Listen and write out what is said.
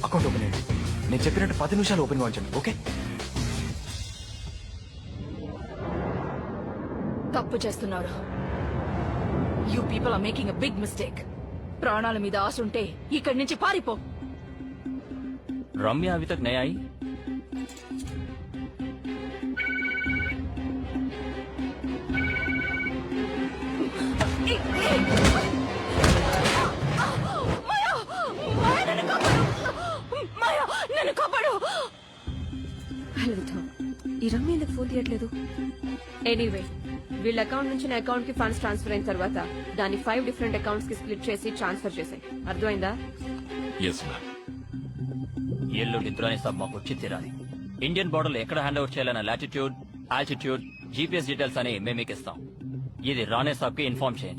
Account open చేయండి. నేను చెప్పినట్టు 10 నిమిషాలు ఓపెన్ గా ఉంచండి. ఓకే? తప్పు చేస్తున్నారు. You people are making a big mistake. ప్రాణాల మీద ఆశ ఉంటే ఇక్కడి నుంచి పారిపో. रम्या अभी तक नहीं आई. హలో విఠా, ఈ రమ్య ఎందుకు ఫోన్ తీయట్లేదు? ఎనీవే, వీళ్ళ అకౌంట్ నుంచి నా అకౌంట్ కి ఫండ్స్ ట్రాన్స్ఫర్ అయిన తర్వాత దాన్ని 5 డిఫరెంట్ అకౌంట్స్ కి స్ప్లిట్ చేసి ట్రాన్స్ఫర్ చేసాయి. అర్థమైందా? Yes ma'am. ఎల్లు నిద్రనే సబ్ మాకు వచ్చి తీరాలి. ఇండియన్ బోర్డర్ లో ఎక్కడ హ్యాండ్ ఓవర్ చేయాలన్న లాటిట్యూడ్, ఆల్టిట్యూడ్, జీపీఎస్ డీటెయిల్స్ అని మేము మీకు ఇస్తాం. ఇది రాణే సాబ్ కి ఇన్ఫార్మ్ చేయండి.